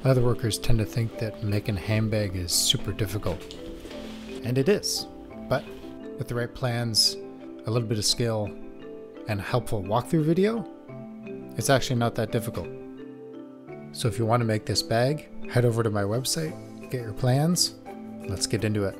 Leatherworkers tend to think that making a handbag is super difficult, and it is, but with the right plans, a little bit of skill, and a helpful walkthrough video, it's actually not that difficult. So if you want to make this bag, head over to my website, get your plans, let's get into it.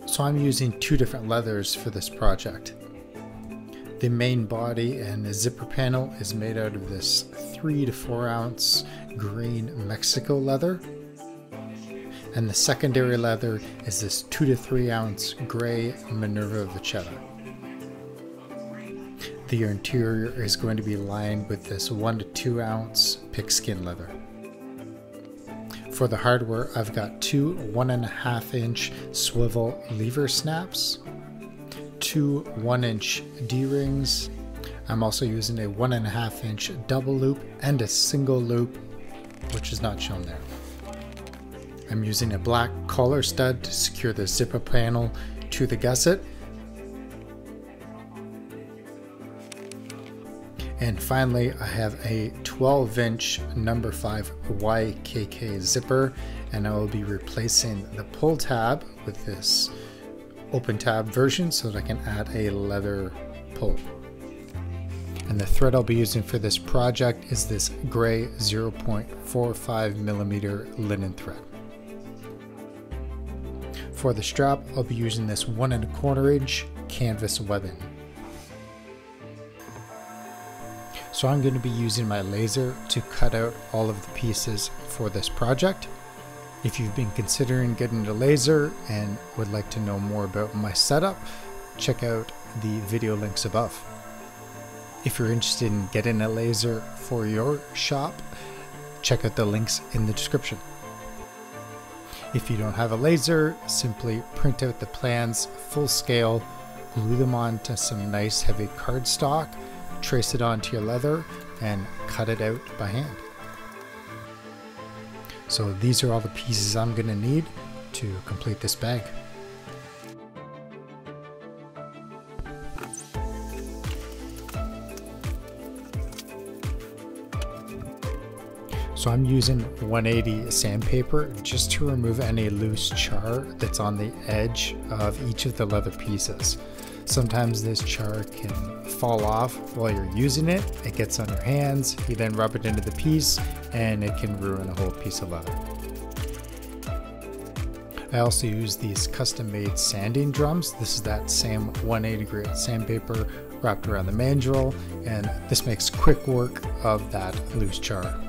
So I'm using two different leathers for this project. The main body and the zipper panel is made out of this 3 to 4 ounce green Mexico leather. And the secondary leather is this 2 to 3 ounce gray Minerva Vachetta. The interior is going to be lined with this 1 to 2 ounce pigskin leather. For the hardware, I've got two 1.5 inch swivel lever snaps, two 1-inch D-rings. I'm also using a 1.5 inch double loop and a single loop, which is not shown there. I'm using a black collar stud to secure the zipper panel to the gusset. And finally, I have a 12-inch number 5 YKK zipper, and I will be replacing the pull tab with this open tab version so that I can add a leather pull. And the thread I'll be using for this project is this gray 0.45 millimeter linen thread. For the strap, I'll be using this 1.25 inch canvas webbing. So I'm going to be using my laser to cut out all of the pieces for this project. If you've been considering getting a laser and would like to know more about my setup, check out the video links above. If you're interested in getting a laser for your shop, check out the links in the description. If you don't have a laser, simply print out the plans full scale, glue them onto some nice heavy cardstock, trace it onto your leather, and cut it out by hand. So these are all the pieces I'm going to need to complete this bag. So I'm using 180 sandpaper just to remove any loose char that's on the edge of each of the leather pieces. Sometimes this char can fall off while you're using it. It gets on your hands, you then rub it into the piece, and it can ruin a whole piece of leather. I also use these custom-made sanding drums. This is that same 180 grit sandpaper wrapped around the mandrel, and this makes quick work of that loose char.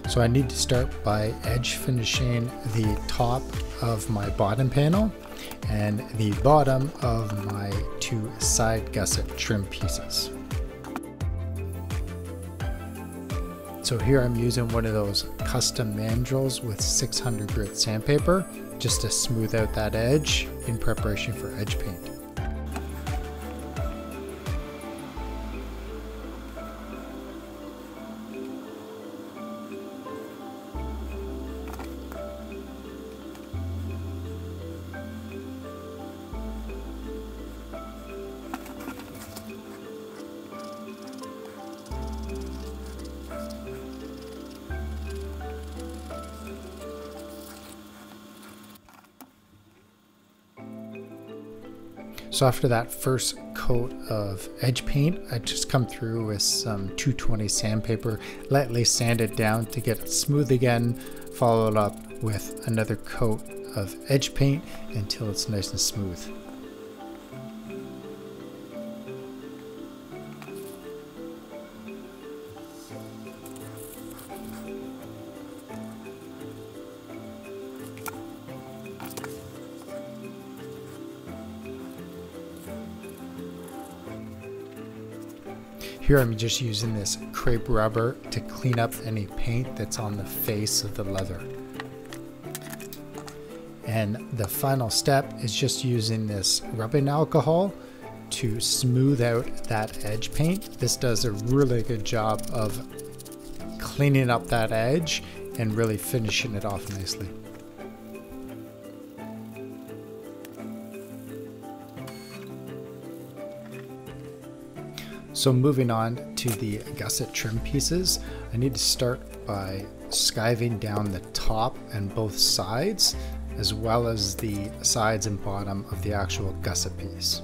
So I need to start by edge finishing the top of my bottom panel and the bottom of my two side gusset trim pieces. So here I'm using one of those custom mandrels with 600 grit sandpaper just to smooth out that edge in preparation for edge paint. So after that first coat of edge paint, I just come through with some 220 sandpaper, lightly sand it down to get it smooth again, follow it up with another coat of edge paint until it's nice and smooth. Here I'm just using this crepe rubber to clean up any paint that's on the face of the leather. And the final step is just using this rubbing alcohol to smooth out that edge paint. This does a really good job of cleaning up that edge and really finishing it off nicely. So moving on to the gusset trim pieces, I need to start by skiving down the top and both sides, as well as the sides and bottom of the actual gusset piece.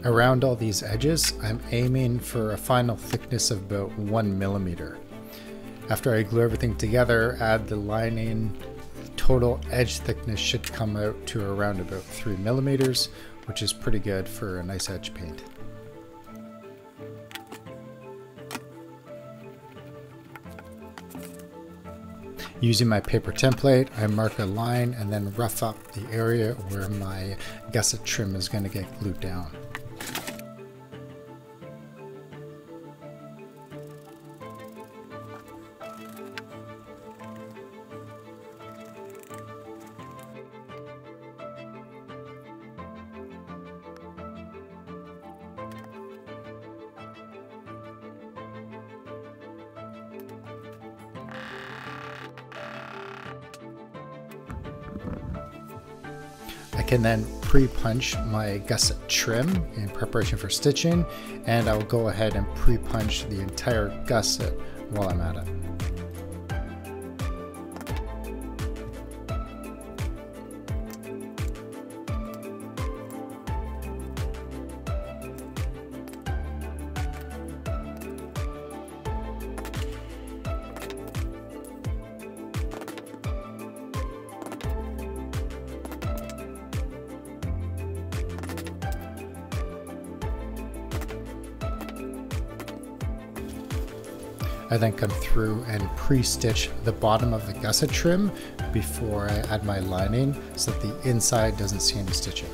Around all these edges, I'm aiming for a final thickness of about 1 millimeter. After I glue everything together, add the lining, total edge thickness should come out to around about 3 millimeters, which is pretty good for a nice edge paint. Using my paper template, I mark a line and then rough up the area where my gusset trim is going to get glued down. I can then pre-punch my gusset trim in preparation for stitching, and I'll go ahead and pre-punch the entire gusset while I'm at it. I then come through and pre-stitch the bottom of the gusset trim before I add my lining so that the inside doesn't see any stitching.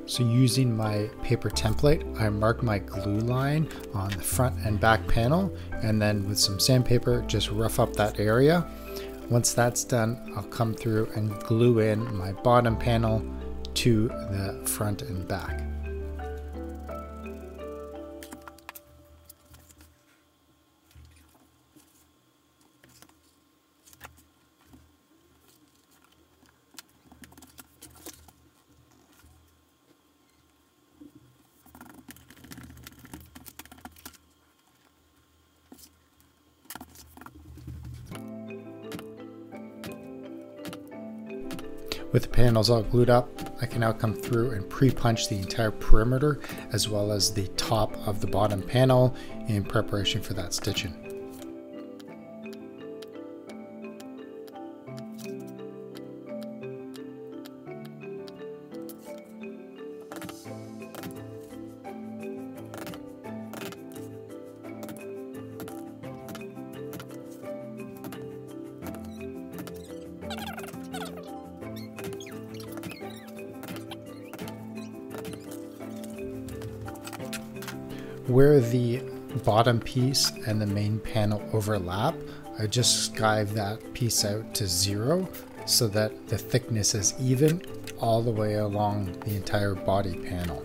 So using my paper template, I mark my glue line on the front and back panel, and then with some sandpaper, just rough up that area. Once that's done, I'll come through and glue in my bottom panel to the front and back. With the panels all glued up, I can now come through and pre-punch the entire perimeter as well as the top of the bottom panel in preparation for that stitching. Where the bottom piece and the main panel overlap, I just skive that piece out to 0 so that the thickness is even all the way along the entire body panel.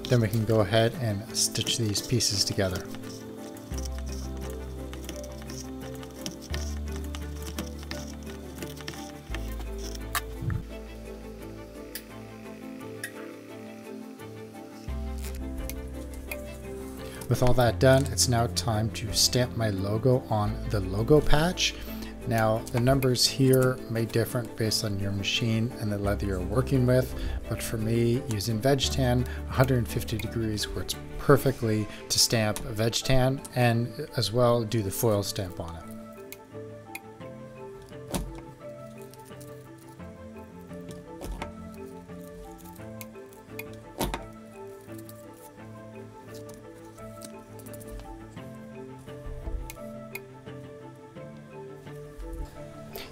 Then we can go ahead and stitch these pieces together. With all that done, it's now time to stamp my logo on the logo patch. Now, the numbers here may differ based on your machine and the leather you're working with, but for me, using veg tan, 150 degrees works perfectly to stamp a veg tan and as well do the foil stamp on it.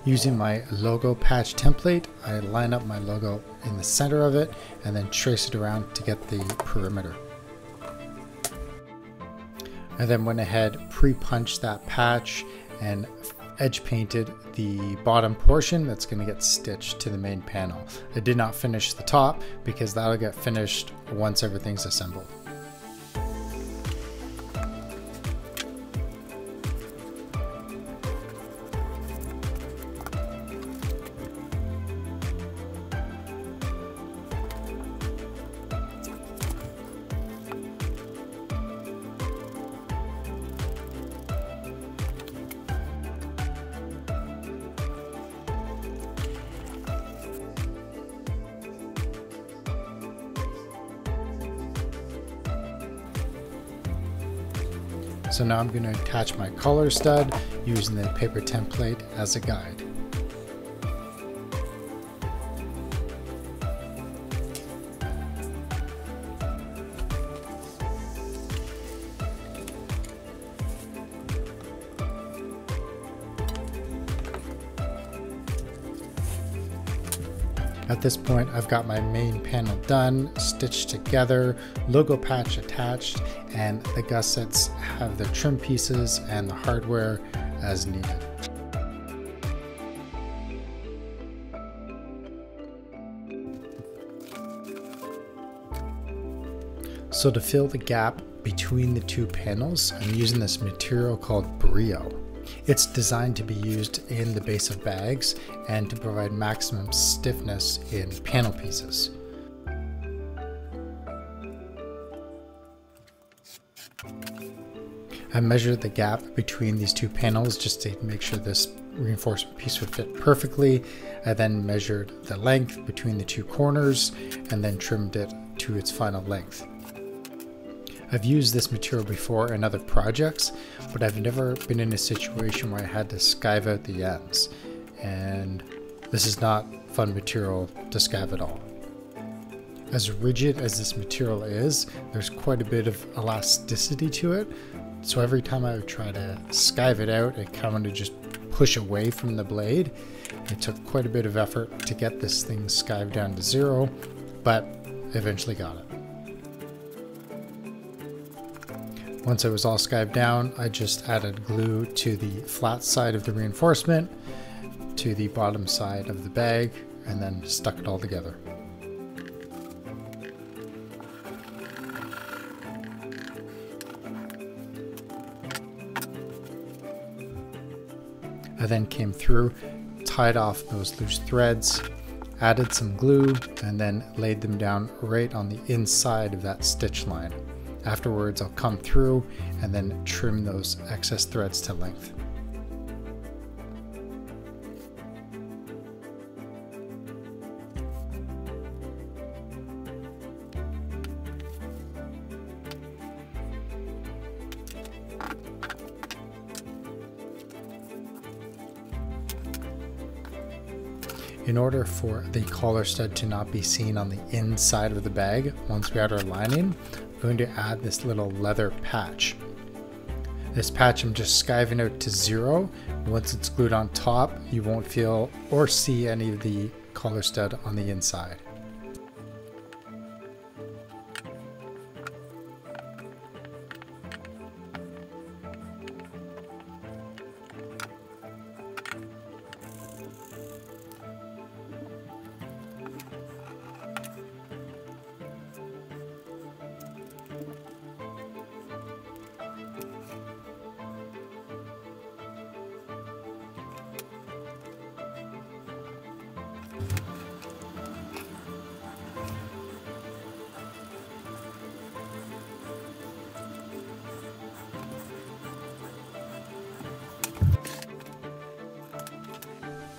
Using my logo patch template, I line up my logo in the center of it and then trace it around to get the perimeter. I then went ahead, pre-punched that patch and edge painted the bottom portion that's going to get stitched to the main panel. I did not finish the top because that'll get finished once everything's assembled. So now I'm going to attach my collar stud using the paper template as a guide. At this point, I've got my main panel done, stitched together, logo patch attached, and the gussets have the trim pieces and the hardware as needed. So to fill the gap between the two panels, I'm using this material called Brio. It's designed to be used in the base of bags and to provide maximum stiffness in panel pieces. I measured the gap between these two panels just to make sure this reinforcement piece would fit perfectly. I then measured the length between the two corners and then trimmed it to its final length. I've used this material before in other projects, but I've never been in a situation where I had to skive out the ends. And this is not fun material to skive at all. As rigid as this material is, there's quite a bit of elasticity to it. So every time I would try to skive it out, it kind of just push away from the blade. It took quite a bit of effort to get this thing skived down to zero, but eventually got it. Once it was all skived down, I just added glue to the flat side of the reinforcement, to the bottom side of the bag, and then stuck it all together. I then came through, tied off those loose threads, added some glue, and then laid them down right on the inside of that stitch line. Afterwards, I'll come through and then trim those excess threads to length. In order for the collar stud to not be seen on the inside of the bag, once we add our lining, I'm going to add this little leather patch. This patch I'm just skiving out to 0. Once it's glued on top, you won't feel or see any of the collar stud on the inside.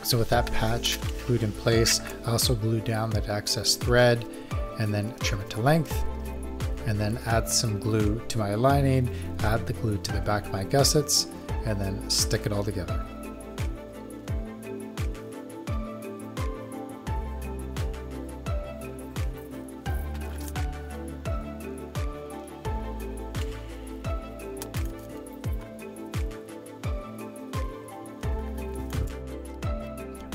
So with that patch glued in place, I also glue down that excess thread and then trim it to length, and then add some glue to my lining, add the glue to the back of my gussets, and then stick it all together.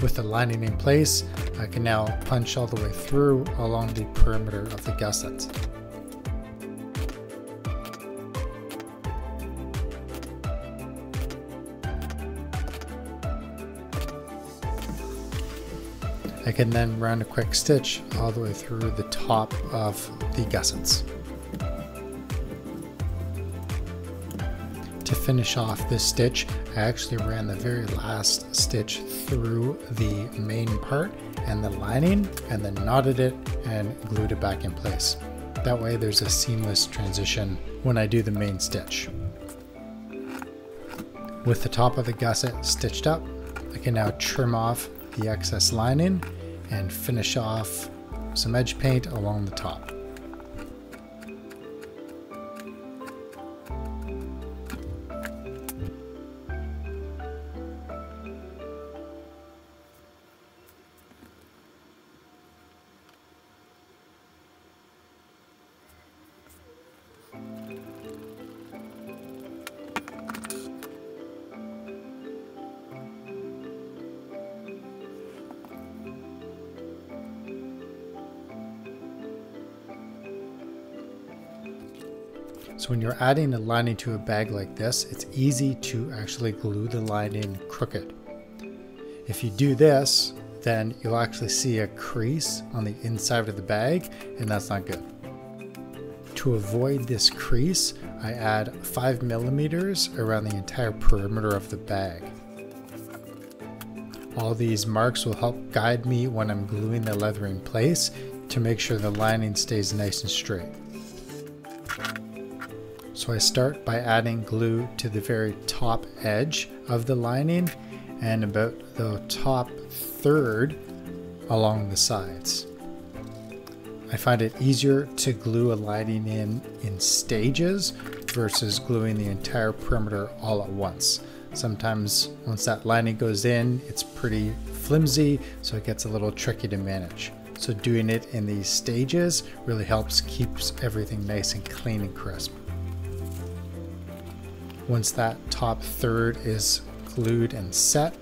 With the lining in place, I can now punch all the way through along the perimeter of the gussets. I can then run a quick stitch all the way through the top of the gussets. To finish off this stitch, I actually ran the very last stitch through the main part and the lining, and then knotted it and glued it back in place. That way there's a seamless transition when I do the main stitch. With the top of the gusset stitched up, I can now trim off the excess lining and finish off some edge paint along the top. So when you're adding a lining to a bag like this, it's easy to actually glue the lining crooked. If you do this, then you'll actually see a crease on the inside of the bag, and that's not good. To avoid this crease, I add 5 millimeters around the entire perimeter of the bag. All these marks will help guide me when I'm gluing the leather in place to make sure the lining stays nice and straight. So I start by adding glue to the very top edge of the lining and about the top third along the sides. I find it easier to glue a lining in stages versus gluing the entire perimeter all at once. Sometimes once that lining goes in, it's pretty flimsy, so it gets a little tricky to manage. So doing it in these stages really helps keeps everything nice and clean and crisp. Once that top third is glued and set,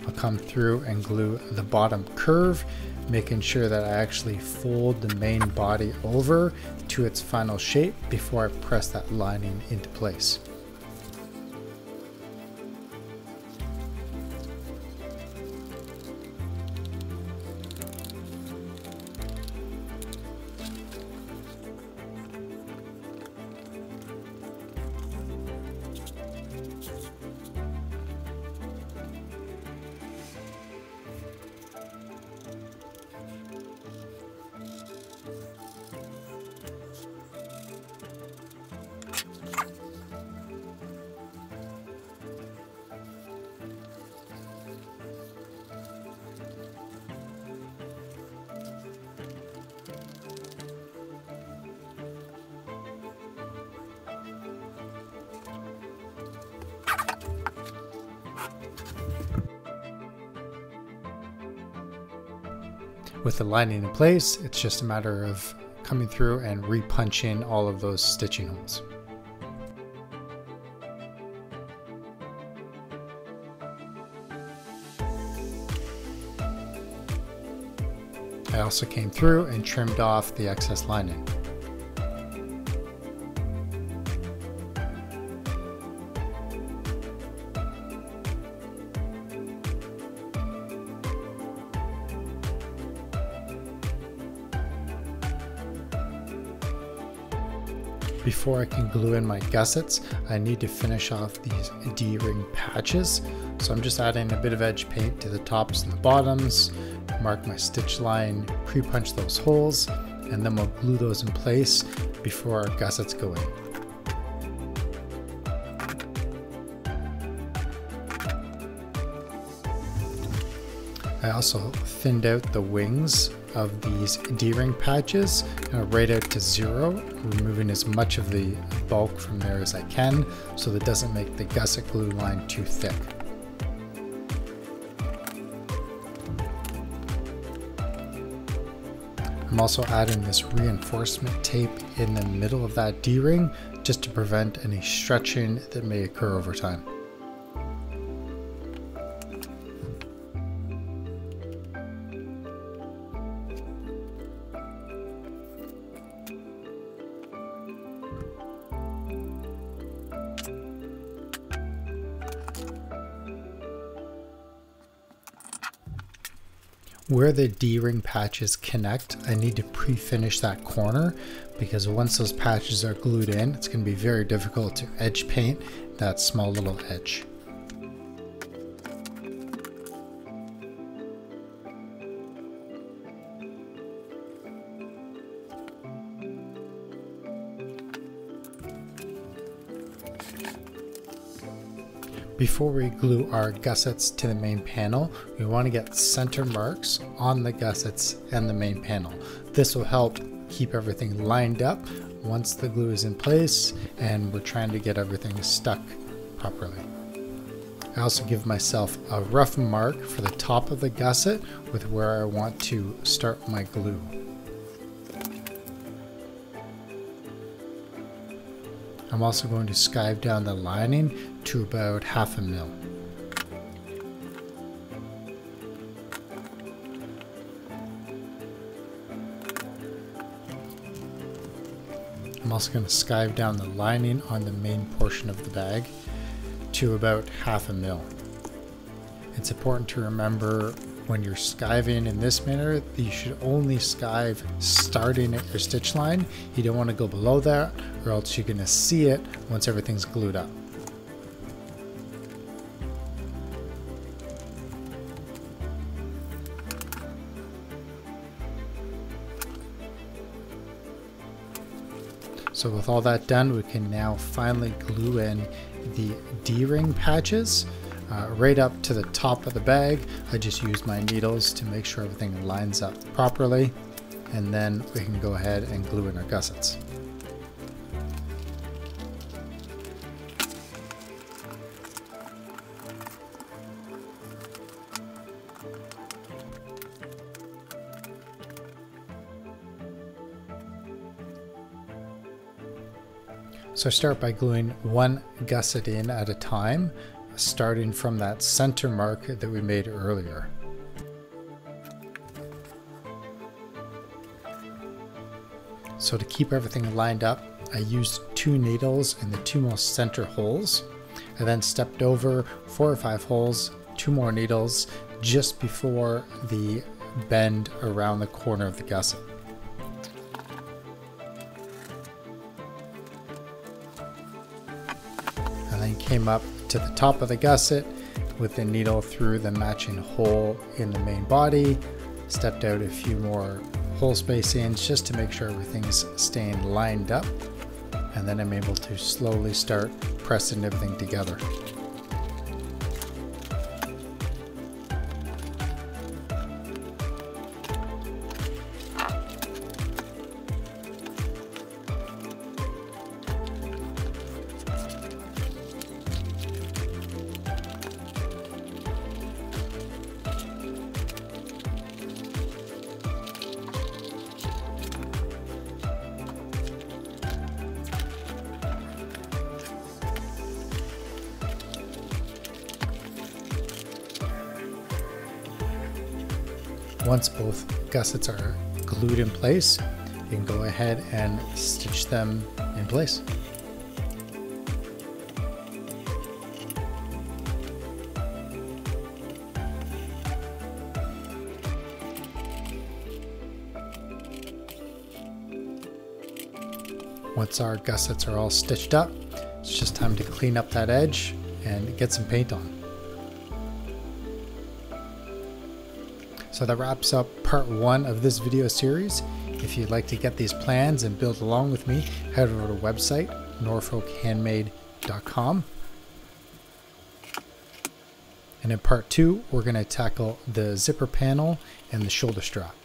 I'll come through and glue the bottom curve, making sure that I actually fold the main body over to its final shape before I press that lining into place. With the lining in place, it's just a matter of coming through and repunching all of those stitching holes. I also came through and trimmed off the excess lining. Before I can glue in my gussets, I need to finish off these D-ring patches. So I'm just adding a bit of edge paint to the tops and the bottoms, mark my stitch line, pre-punch those holes, and then we'll glue those in place before our gussets go in. I also thinned out the wings of these D-ring patches right out to 0, removing as much of the bulk from there as I can so that it doesn't make the gusset glue line too thick. I'm also adding this reinforcement tape in the middle of that D-ring just to prevent any stretching that may occur over time. Where the D-ring patches connect, I need to pre-finish that corner because once those patches are glued in, it's going to be very difficult to edge paint that small little edge. Before we glue our gussets to the main panel, we want to get center marks on the gussets and the main panel. This will help keep everything lined up once the glue is in place and we're trying to get everything stuck properly. I also give myself a rough mark for the top of the gusset with where I want to start my glue. I'm also going to skive down the lining to about 1/2 mil. I'm also going to skive down the lining on the main portion of the bag to about 1/2 mil. It's important to remember when you're skiving in this manner that you should only skive starting at your stitch line. You don't want to go below that or else you're going to see it once everything's glued up. So with all that done, we can now finally glue in the D-ring patches right up to the top of the bag. I just use my needles to make sure everything lines up properly, and then we can go ahead and glue in our gussets. So start by gluing one gusset in at a time, starting from that center mark that we made earlier. So to keep everything lined up, I used 2 needles in the 2 most center holes. I then stepped over 4 or 5 holes, 2 more needles just before the bend around the corner of the gusset. And then came up to the top of the gusset with the needle through the matching hole in the main body, stepped out a few more hole spacings just to make sure everything's staying lined up, and then I'm able to slowly start pressing everything together. Once both gussets are glued in place, you can go ahead and stitch them in place. Once our gussets are all stitched up, it's just time to clean up that edge and get some paint on. So that wraps up part 1 of this video series. If you'd like to get these plans and build along with me, head over to the website, norfolkhandmade.com. And in part 2, we're going to tackle the zipper panel and the shoulder strap.